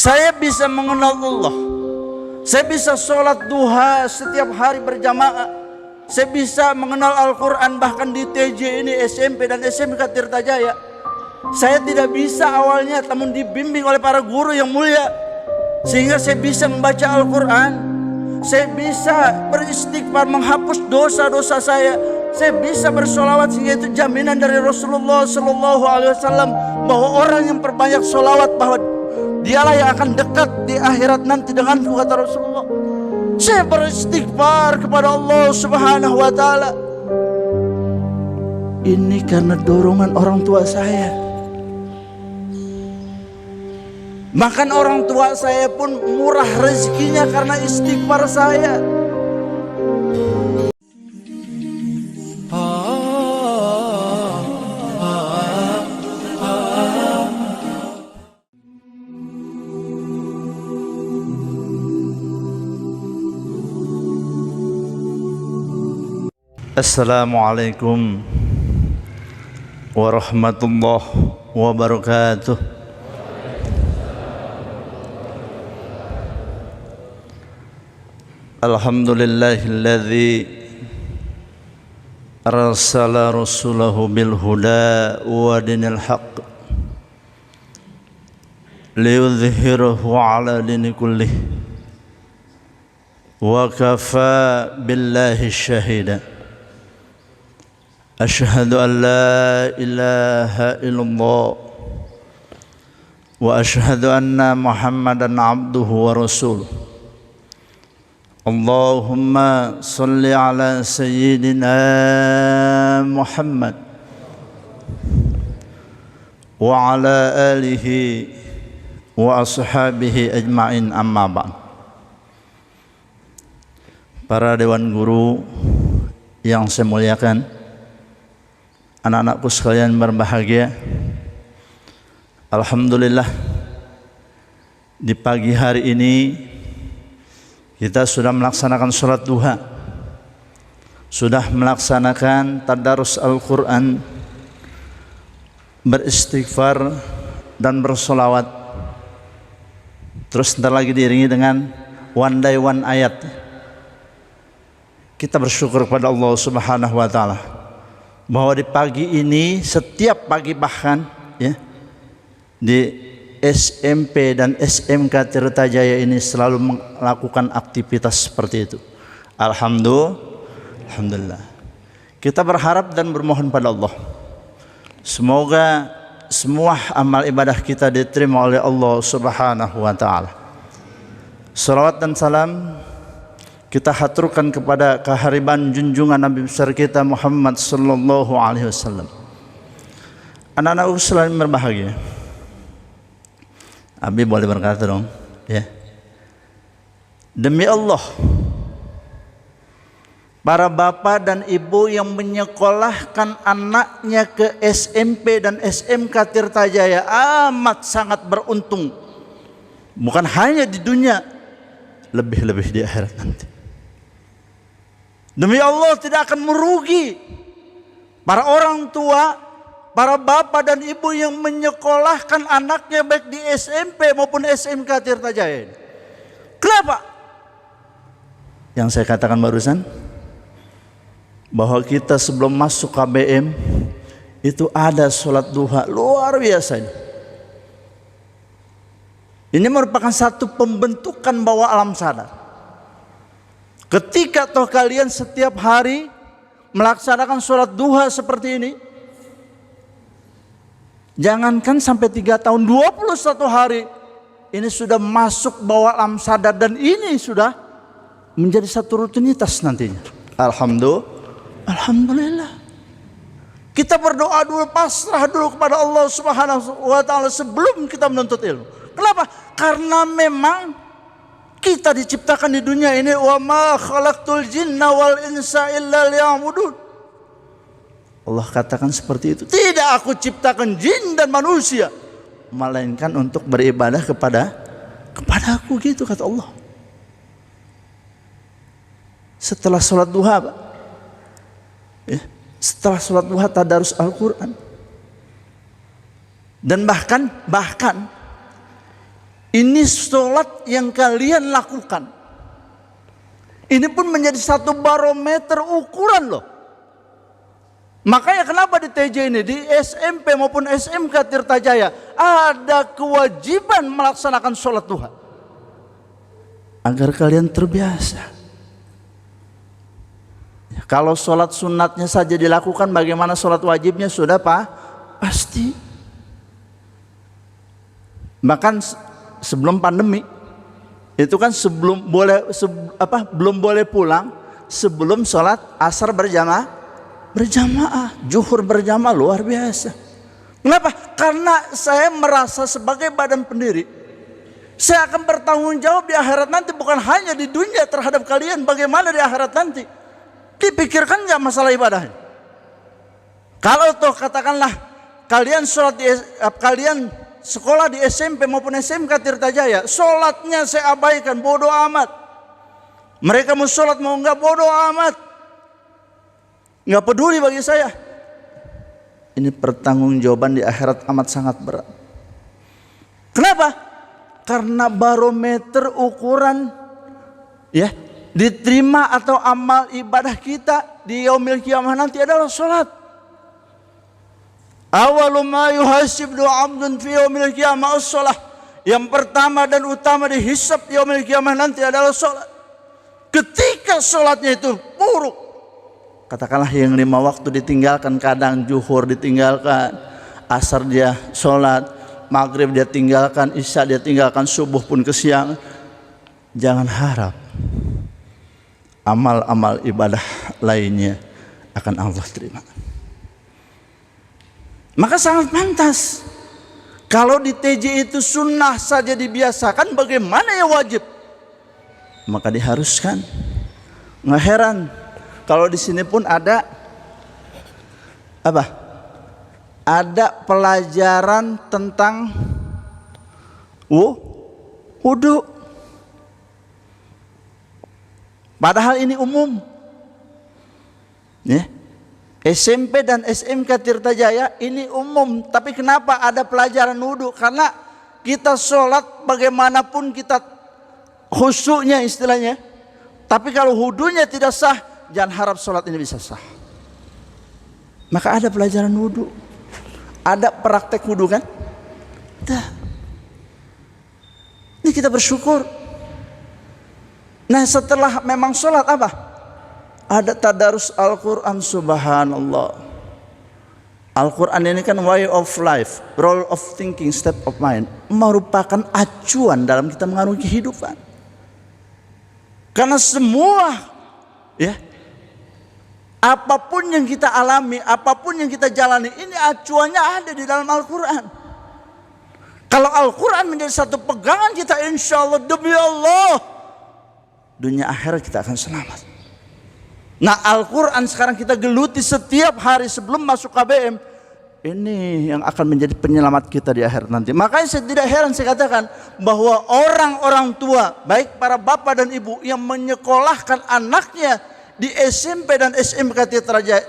Saya bisa mengenal Allah. Saya bisa sholat duha setiap hari berjamaah. Saya bisa mengenal Al-Quran bahkan di TJ ini, SMP dan SMK Tirtajaya. Saya tidak bisa awalnya, namun dibimbing oleh para guru yang mulia, sehingga saya bisa membaca Al-Quran. Saya bisa beristighfar, menghapus dosa-dosa saya. Saya bisa bersolawat, sehingga itu jaminan dari Rasulullah SAW bahwa orang yang perbanyak solawat, bahwa dialah yang akan dekat di akhirat nanti denganku, kata Rasulullah. Saya beristighfar kepada Allah Subhanahu wa Ta'ala. Ini karena dorongan orang tua saya. Bahkan orang tua saya pun murah rezekinya karena istighfar saya. Assalamualaikum warahmatullahi wabarakatuh. Alhamdulillahilladzi arsala rasulahu bil huda wa dinil haqq liyudhhirahu ala dini kullih wa kafa billahi syahida. Asyhadu an la ilaha illallah wa asyhadu anna Muhammadan abduhu wa rasuluh. Allahumma salli ala sayyidina Muhammad wa ala alihi wa ashabihi ajma'in, amma ba'd. Para dewan guru yang saya muliakan, anak-anakku sekalian berbahagia, alhamdulillah di pagi hari ini kita sudah melaksanakan sholat duha, sudah melaksanakan tadarus Al-Quran, beristighfar dan bersolawat. Terus sebentar lagi diiringi dengan one day one ayat. Kita bersyukur kepada Allah Subhanahu wa Ta'ala bahwa di pagi ini, setiap pagi bahkan ya, di SMP dan SMK Tirtajaya ini selalu melakukan aktivitas seperti itu. Alhamdulillah. Kita berharap dan bermohon pada Allah, semoga semua amal ibadah kita diterima oleh Allah Subhanahu wa Ta'ala. Salawat dan salam kita haturkan kepada kehariban junjungan Nabi besar kita Muhammad sallallahu alaihi wasallam. Anak-anakku selalu berbahagia. Abi boleh berkata dong, ya. Demi Allah, para bapak dan ibu yang menyekolahkan anaknya ke SMP dan SMK Tirtajaya amat sangat beruntung. Bukan hanya di dunia, lebih-lebih di akhirat nanti. Demi Allah tidak akan merugi para orang tua, para bapak dan ibu yang menyekolahkan anaknya baik di SMP maupun SMK Tirtajaya. Kenapa? Yang saya katakan barusan, bahwa kita sebelum masuk KBM itu ada sholat duha luar biasa. Ini merupakan satu pembentukan bawah alam sadar. Ketika toh kalian setiap hari melaksanakan sholat duha seperti ini, jangankan sampai 3 tahun, 21 hari ini sudah masuk bawah alam sadar, dan ini sudah menjadi satu rutinitas nantinya. Alhamdulillah. Kita berdoa dulu, pasrah dulu kepada Allah Subhanahu wa Ta'ala sebelum kita menuntut ilmu. Kenapa? Karena memang kita diciptakan di dunia ini, wa ma khalaqtul jinna wal insa illa liya'budun. Allah katakan seperti itu. Tidak aku ciptakan jin dan manusia melainkan untuk beribadah kepada aku, gitu kata Allah. Setelah sholat duha, Pak, ya, setelah sholat duha tadarus Al-Quran, dan bahkan Ini sholat yang kalian lakukan. Ini pun menjadi satu barometer ukuran loh. Makanya kenapa di TJ ini, di SMP maupun SMK Tirtajaya ada kewajiban melaksanakan sholat duha. Agar kalian terbiasa. Kalau sholat sunatnya saja dilakukan, bagaimana sholat wajibnya sudah pasti. Bahkan sebelum pandemi itu kan belum boleh pulang sebelum sholat asar berjamaah, zuhur berjamaah, luar biasa. Kenapa? Karena saya merasa sebagai badan pendiri, saya akan bertanggung jawab di akhirat nanti, bukan hanya di dunia terhadap kalian. Bagaimana di akhirat nanti? Dipikirkan nggak masalah ibadah? Kalau toh katakanlah kalian kalian sekolah di SMP maupun SMK Tirtajaya, sholatnya saya abaikan, bodoh amat. Mereka mau sholat mau enggak, bodoh amat, nggak peduli bagi saya. Ini pertanggungjawaban di akhirat amat sangat berat. Kenapa? Karena barometer ukuran ya diterima atau amal ibadah kita di yaumil qiyamah nanti adalah sholat. Awalu ma yuhasibdu 'abdun fi yaumil qiyamah as-shalah. Yang pertama dan utama dihisab yaumil qiyamah nanti adalah sholat. Ketika sholatnya itu buruk, katakanlah yang 5 waktu ditinggalkan, kadang zuhur ditinggalkan, asar dia sholat, maghrib dia tinggalkan, isya dia tinggalkan, subuh pun kesiangan, jangan harap amal-amal ibadah lainnya akan Allah terima. Maka sangat pantas kalau di TJ itu sunnah saja dibiasakan, bagaimana ya wajib? Maka diharuskan. Nggak heran kalau di sini pun ada apa? Ada pelajaran tentang wudu. Padahal ini umum. Ya. SMP dan SMK Tirtajaya ini umum, tapi kenapa ada pelajaran wudu? Karena kita sholat bagaimanapun kita khusyuknya istilahnya, tapi kalau wudunya tidak sah, jangan harap sholat ini bisa sah. Maka ada pelajaran wudu, ada praktek wudu kan? Ini kita bersyukur. Nah setelah memang sholat apa? Ada tadarus Al-Quran, subhanallah. Al-Quran ini kan way of life, role of thinking, state of mind, merupakan acuan dalam kita mengarungi kehidupan. Karena semua ya, apapun yang kita alami, apapun yang kita jalani, ini acuannya ada di dalam Al-Quran. Kalau Al-Quran menjadi satu pegangan kita, insya Allah, demi Allah, dunia akhirat kita akan selamat. Nah Al-Quran sekarang kita geluti setiap hari sebelum masuk KBM. Ini yang akan menjadi penyelamat kita di akhirat nanti. Makanya saya tidak heran saya katakan bahwa orang-orang tua, baik para bapak dan ibu yang menyekolahkan anaknya di SMP dan SMK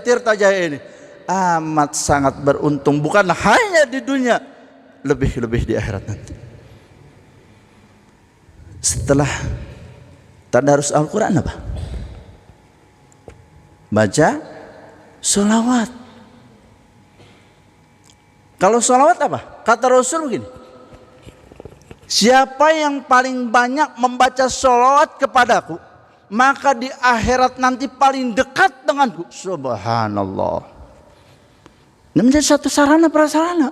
Tirtajaya ini, amat sangat beruntung. Bukan hanya di dunia, lebih-lebih di akhirat nanti. Setelah tadarus Al-Quran apa? Baca sholawat. Kalau sholawat apa? Kata Rasul begini, siapa yang paling banyak membaca sholawat kepadaku, maka di akhirat nanti paling dekat denganku. Subhanallah. Ini menjadi satu sarana prasarana.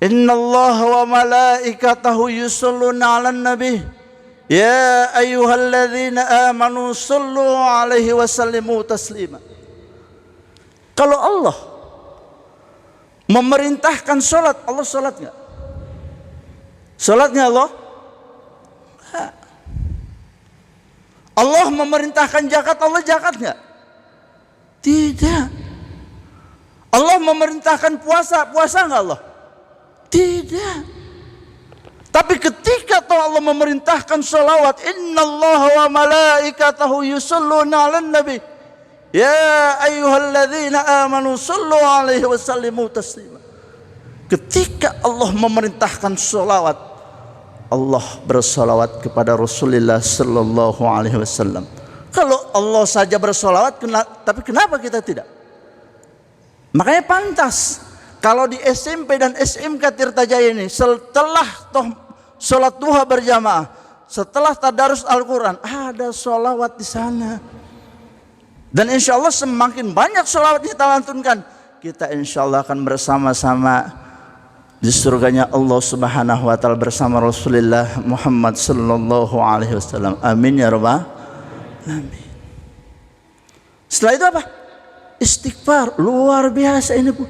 Innallaha wa malaikatahu yusholluna 'alan nabi. Ya ayyuhalladzina amanu sallu alaihi wasallimu taslima. Kalau Allah memerintahkan sholat, Allah sholat nggak? Sholatnya Allah? Allah memerintahkan zakat, Allah zakat nggak? Tidak. Allah memerintahkan puasa, puasa nggak Allah? Tidak. Tapi ketika Allah memerintahkan salawat, innallaha wa malaikatahu yusholluna 'alan nabi. Ya ayyuhalladzina amanu sallu alaihi wasallimu taslima. Ketika Allah memerintahkan salawat, Allah bersolawat kepada Rasulullah Sallallahu Alaihi Wasallam. Kalau Allah saja bersolawat, tapi kenapa kita tidak? Makanya pantas kalau di SMP dan SMK Tirtajaya ini setelah sholat duha berjamaah, setelah tadarus Al-Quran, ada solawat di sana. Dan insya Allah semakin banyak solawat kita lantunkan, kita insya Allah akan bersama-sama di surganya Allah Subhanahu wa Ta'ala bersama Rasulullah Muhammad Sallallahu Alaihi Wasallam. Amin ya rabbal alamin. Setelah itu apa? Istighfar. Luar biasa ini, Bu.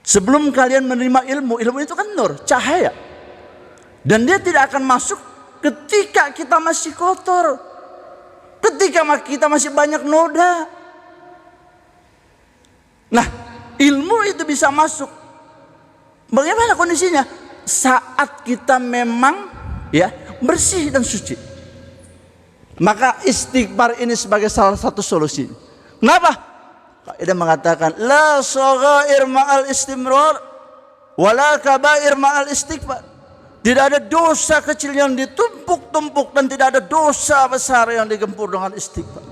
Sebelum kalian menerima ilmu, ilmu itu kan nur, cahaya, dan dia tidak akan masuk ketika kita masih kotor, ketika kita masih banyak noda. Nah, ilmu itu bisa masuk. Bagaimana kondisinya? Saat kita memang bersih dan suci. Maka istighfar ini sebagai salah satu solusi. Kenapa? Kaidah mengatakan la shaghair ma'al istimrar wala kabair ma'al istighfar. Tidak ada dosa kecil yang ditumpuk-tumpuk dan tidak ada dosa besar yang digempur dengan istighfar.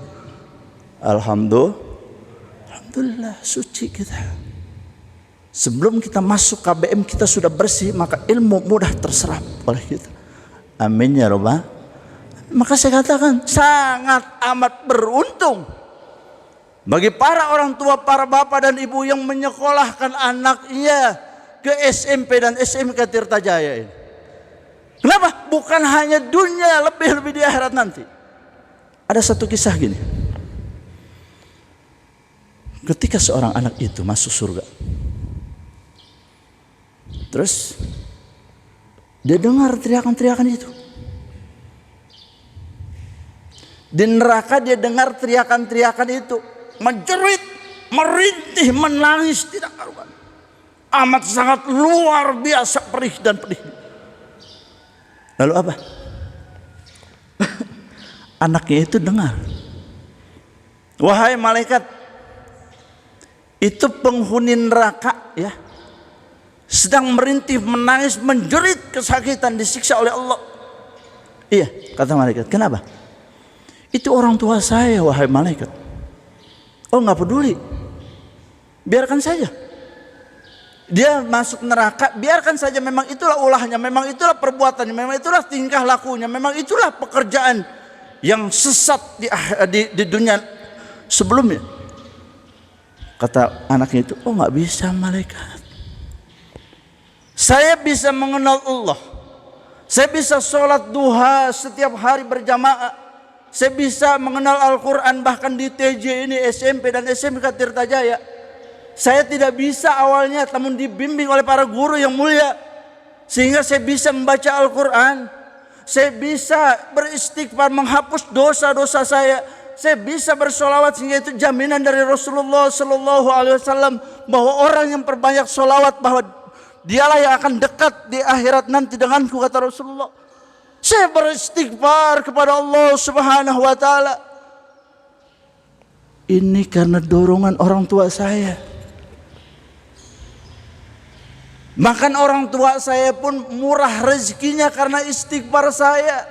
Alhamdulillah suci kita. Sebelum kita masuk KBM kita sudah bersih, maka ilmu mudah terserap oleh kita. Amin ya rabbal. Maka saya katakan sangat amat beruntung bagi para orang tua, para bapak dan ibu yang menyekolahkan anaknya ke SMP dan SMK Tirtajaya ini. Kenapa? Bukan hanya dunia, lebih-lebih di akhirat nanti. Ada satu kisah gini. Ketika seorang anak itu masuk surga, terus dia dengar teriakan-teriakan itu. Di neraka dia dengar teriakan-teriakan itu, menjerit, merintih, menangis tidak karuan. Amat sangat luar biasa perih dan pedih. Lalu apa? Anaknya itu dengar, wahai malaikat, itu penghuni neraka sedang merintih, menangis, menjerit kesakitan, disiksa oleh Allah. Iya, kata malaikat. Kenapa? Itu orang tua saya, wahai malaikat. Oh, nggak peduli, biarkan saja dia masuk neraka, biarkan saja. Memang itulah ulahnya, memang itulah perbuatannya, memang itulah tingkah lakunya, memang itulah pekerjaan yang sesat di dunia sebelumnya. Kata anaknya itu, oh nggak bisa malaikat. Saya bisa mengenal Allah, saya bisa sholat duha setiap hari berjamaah, saya bisa mengenal Al-Quran bahkan di TJ ini, SMP dan SMK Tirtajaya. Saya tidak bisa awalnya, namun dibimbing oleh para guru yang mulia, sehingga saya bisa membaca Al-Quran, saya bisa beristighfar menghapus dosa-dosa saya bisa bersolawat, sehingga itu jaminan dari Rasulullah Sallallahu Alaihi Wasallam bahwa orang yang perbanyak solawat bahwa dialah yang akan dekat di akhirat nanti denganku, kata Rasulullah. Saya beristighfar kepada Allah Subhanahu Wa Taala. Ini karena dorongan orang tua saya. Bahkan orang tua saya pun murah rezekinya karena istighfar saya.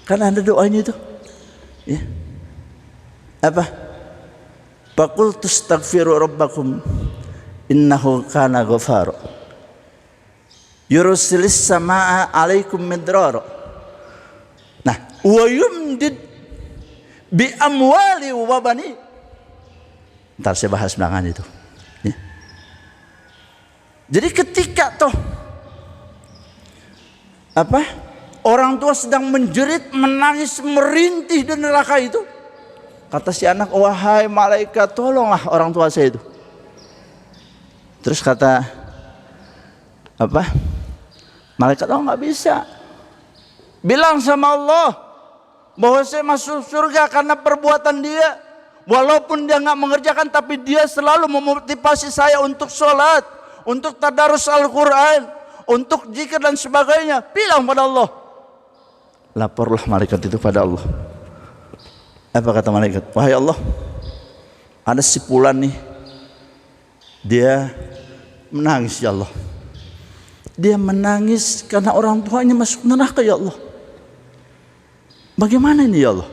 Kan ada doanya itu, apa? Faqultu astaghfiru rabbakum innahu kana ghafara yursilis samaa alaikum midrara. Nah, wa yumdid bi amwali wa bani. Ntar saya bahas belakangan itu. Jadi ketika orang tua sedang menjerit, menangis, merintih di neraka itu, kata si anak, wahai malaikat, tolonglah orang tua saya itu. Terus kata malaikat, oh nggak bisa. Bilang sama Allah bahwa saya masuk surga karena perbuatan dia. Walaupun dia nggak mengerjakan, tapi dia selalu memotivasi saya untuk sholat, untuk tadarus Al-Quran, untuk zikir dan sebagainya. Bilang pada Allah. Laporlah malaikat itu pada Allah. Apa kata malaikat? Wahai Allah, ada si fulan nih, dia menangis ya Allah. dia menangis karena orang tuanya masuk neraka, ya Allah. Bagaimana ini ya Allah?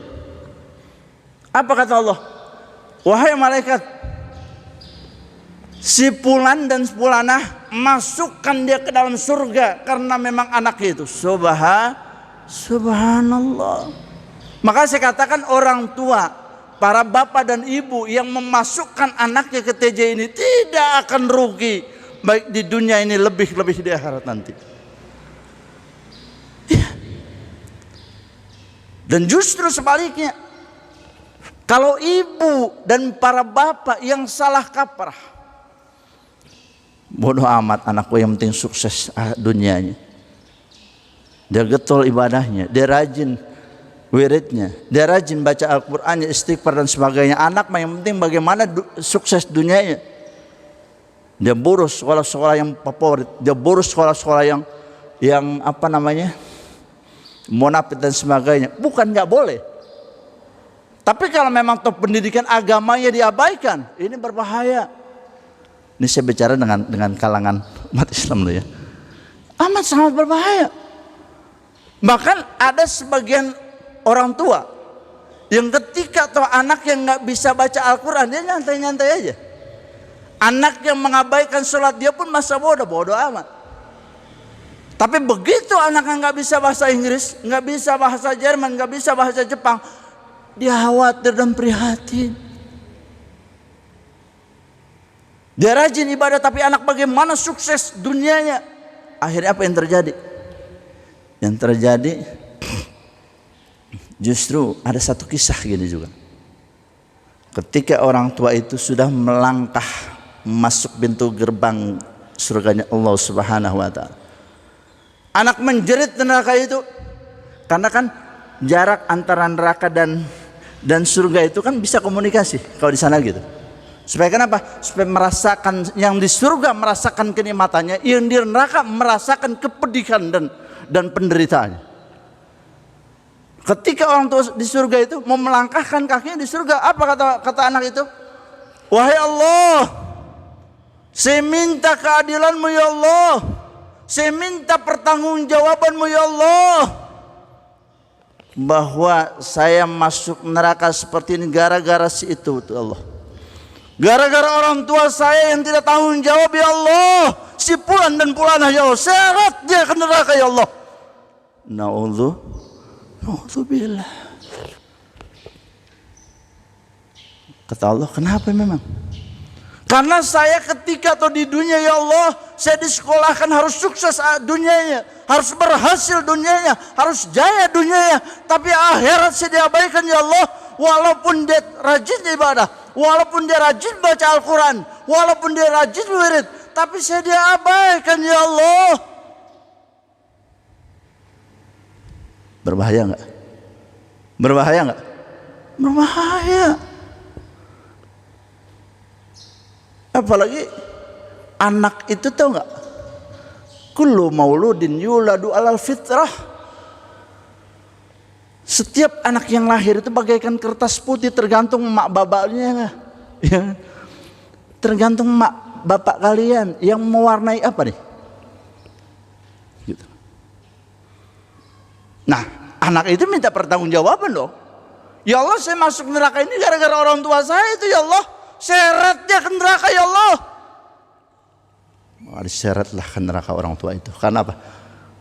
Apa kata Allah? Wahai malaikat, si fulan dan fulanah, masukkan dia ke dalam surga karena memang anaknya itu. Subhanallah. Maka saya katakan orang tua, para bapak dan ibu yang memasukkan anaknya ke TJ ini tidak akan rugi, baik di dunia ini lebih-lebih di akhirat nanti. Ya. Dan justru sebaliknya, kalau ibu dan para bapak yang salah kaprah, bodoh amat anakku, yang penting sukses dunianya, dia getol ibadahnya, dia rajin wiridnya, dia rajin baca Al-Qur'annya, istighfar dan sebagainya. Anak mah yang penting bagaimana sukses dunianya. Dia boros sekolah-sekolah yang favorit, dia boros sekolah-sekolah yang apa namanya, munafik dan sebagainya. Bukan nggak boleh, tapi kalau memang top pendidikan agamanya diabaikan, ini berbahaya. Ini saya bicara dengan kalangan umat Islam loh ya, amat sangat berbahaya. Bahkan ada sebagian orang tua yang ketika tahu anak yang nggak bisa baca Al-Quran, dia nyantai-nyantai aja. Anak yang mengabaikan sholat, dia pun masa bodoh amat. Tapi begitu anak yang nggak bisa bahasa Inggris, nggak bisa bahasa Jerman, nggak bisa bahasa Jepang, dia khawatir dan prihatin. Dia rajin ibadah, tapi anak bagaimana sukses dunianya. Akhirnya apa yang terjadi? Yang terjadi justru ada satu kisah gini juga. Ketika orang tua itu sudah melangkah masuk pintu gerbang surganya Allah Subhanahu wa ta'ala, anak menjerit neraka itu. Karena kan jarak antara neraka dan surga itu kan bisa komunikasi kalau di sana gitu. Supaya kenapa? Supaya merasakan yang di surga, merasakan kenikmatannya, yang di neraka merasakan kepedihan dan penderitaannya. Ketika orang tua di surga itu mau melangkahkan kakinya di surga, apa kata anak itu? Wahai Allah, saya minta keadilanmu ya Allah, saya minta pertanggungjawabanmu ya Allah, bahwa saya masuk neraka seperti ini gara-gara si itu Allah. Gara-gara orang tua saya yang tidak tanggung jawab ya Allah, si fulan dan fulanah ya Allah, seret dia ke neraka ya Allah. Na'udzubillah. Kata Allah, kenapa memang? Karena saya ketika atau di dunia ya Allah, saya disekolahkan harus sukses dunianya, harus berhasil dunianya, harus jaya dunianya. Tapi akhirat saya diabaikan ya Allah. Walaupun dia rajin ibadah, walaupun dia rajin baca Al-Quran, walaupun dia rajin wirid, tapi saya diabaikan ya Allah. Berbahaya enggak? Berbahaya enggak? Berbahaya. Apalagi anak itu tahu enggak? Kullu mauludin yuladu alal fitrah. Setiap anak yang lahir itu bagaikan kertas putih, tergantung mak bapaknya ya. Tergantung mak bapak kalian yang mewarnai apa nih gitu. Nah, anak itu minta pertanggungjawaban dong. Ya Allah, saya masuk neraka ini gara-gara orang tua saya itu ya Allah, seretnya ke neraka ya Allah. Diseretlah ke neraka orang tua itu. Karena apa?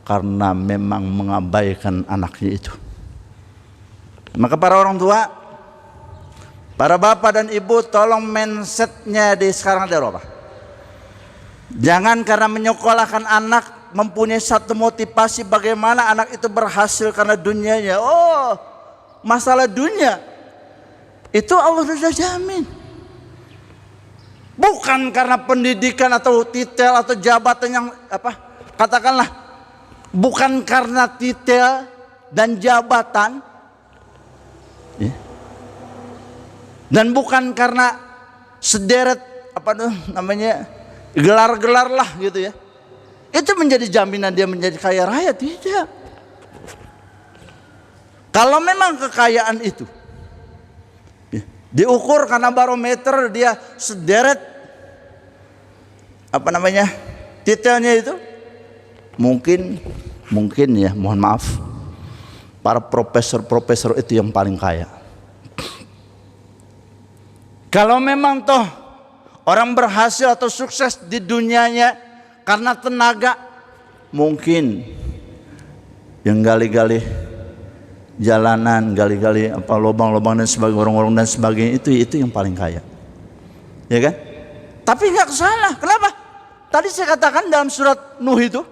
Karena memang mengabaikan anaknya itu. Maka para orang tua, para bapak dan ibu, tolong mindsetnya di sekarang ada apa? Jangan karena menyekolahkan anak mempunyai satu motivasi bagaimana anak itu berhasil karena dunianya. Oh, masalah dunia itu Allah sudah jamin. Bukan karena pendidikan atau titel atau jabatan yang apa? Katakanlah, bukan karena titel dan jabatan, ya. Dan bukan karena sederet apa tuh namanya gelar-gelar lah gitu ya, itu menjadi jaminan dia menjadi kaya raya. Tidak. Kalau memang kekayaan itu ya, diukur karena barometer dia sederet apa namanya titelnya itu, Mungkin ya, mohon maaf, para profesor itu yang paling kaya. Kalau memang toh orang berhasil atau sukses di dunianya karena tenaga, mungkin yang gali-gali jalanan, gali-gali apa lubang-lubang dan sebagainya, orang-orang dan sebagainya, itu yang paling kaya, ya kan? Tapi nggak kesana. Kenapa? Tadi saya katakan dalam surat Nuh itu,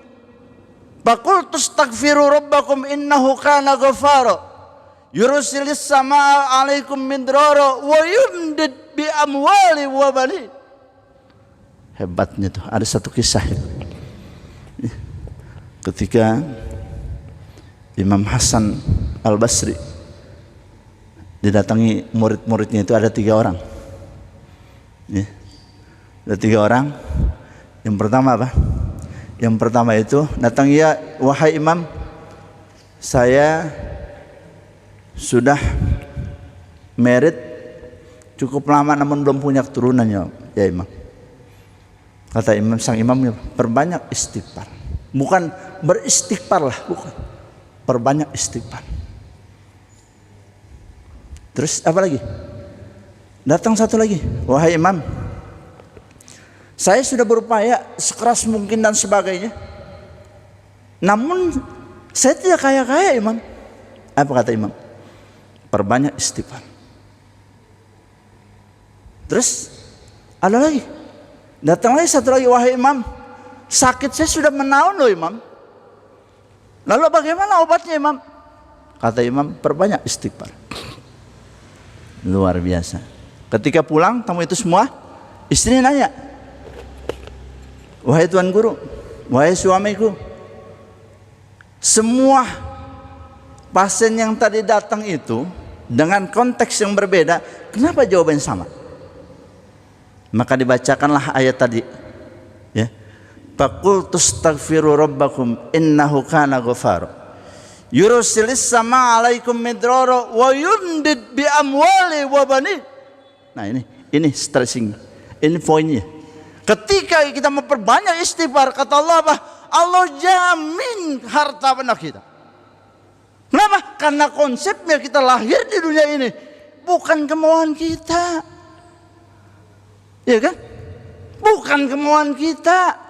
Faqultu astaghfiru rabbakum innahu kana ghaffara yursilis samaa 'alaikum midrara wa yumdid bi amwali wa banin. Hebatnya tuh, ada satu kisah ketika Imam Hasan Al-Basri didatangi murid-muridnya, itu ada 3 orang. Ya. Ada 3 orang. Yang pertama apa? Yang pertama itu datang, ya wahai Imam, saya sudah married cukup lama namun belum punya keturunan ya Imam. Kata Imam, sang Imam, perbanyak istighfar. Bukan beristighfar lah, bukan. Perbanyak istighfar. Terus apa lagi? Datang satu lagi, wahai Imam, saya sudah berupaya sekeras mungkin dan sebagainya, namun saya tidak kaya-kaya Imam. Apa kata Imam? Perbanyak istighfar. Terus ada lagi, datang lagi satu lagi, wahai Imam, sakit saya sudah menaun loh Imam. Lalu bagaimana obatnya Imam? Kata Imam, perbanyak istighfar. Luar biasa. Ketika pulang tamu itu semua, istrinya nanya, wahai Tuan Guru, wahai suamiku, semua pasien yang tadi datang itu dengan konteks yang berbeda, kenapa jawabannya sama? Maka dibacakanlah ayat tadi, ya. Faqultu astaghfiru rabbakum innahu kana ghaffara yursilis samaa 'alaikum midrara wa yumdid bi amwali wa banin. Nah ini stressing, ini poinnya. Ketika kita memperbanyak istighfar, kata Allah apa? Allah jamin harta benda kita. Kenapa? Karena konsepnya kita lahir di dunia ini bukan kemauan kita, ya kan? Bukan kemauan kita.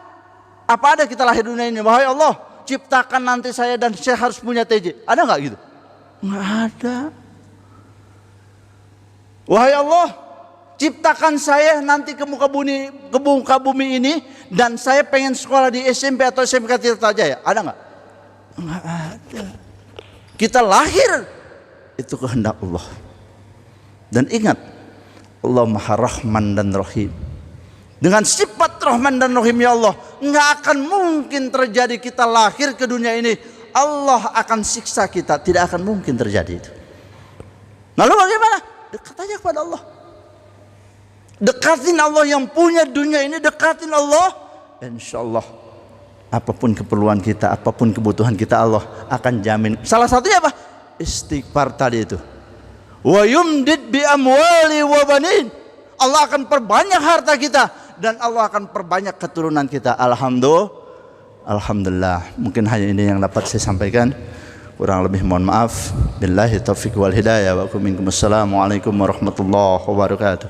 Apa ada kita lahir di dunia ini, wahai Allah, ciptakan nanti saya dan saya harus punya TJ? Ada nggak gitu? Nggak ada. Wahai Allah, ciptakan saya nanti ke muka bumi ini dan saya pengen sekolah di SMP atau SMK Tirtajaya. Ada nggak? Nggak ada. Kita lahir itu kehendak Allah. Dan ingat, Allah Maha Rahman dan Rahim. Dengan sifat Rahman dan Rahim, ya Allah, nggak akan mungkin terjadi kita lahir ke dunia ini Allah akan siksa kita. Tidak akan mungkin terjadi itu. Lalu bagaimana? Dekat aja kepada Allah. Dekatin Allah yang punya dunia ini, dekatin Allah, insya Allah apapun keperluan kita, apapun kebutuhan kita, Allah akan jamin. Salah satunya apa? Istighfar tadi itu. Wa yumdid bi amwali wa banin. Allah akan perbanyak harta kita dan Allah akan perbanyak keturunan kita. Alhamdulillah. Mungkin hanya ini yang dapat saya sampaikan. Kurang lebih mohon maaf. Billahi taufiq wal hidayah. Wa assalamualaikum warahmatullahi wabarakatuh.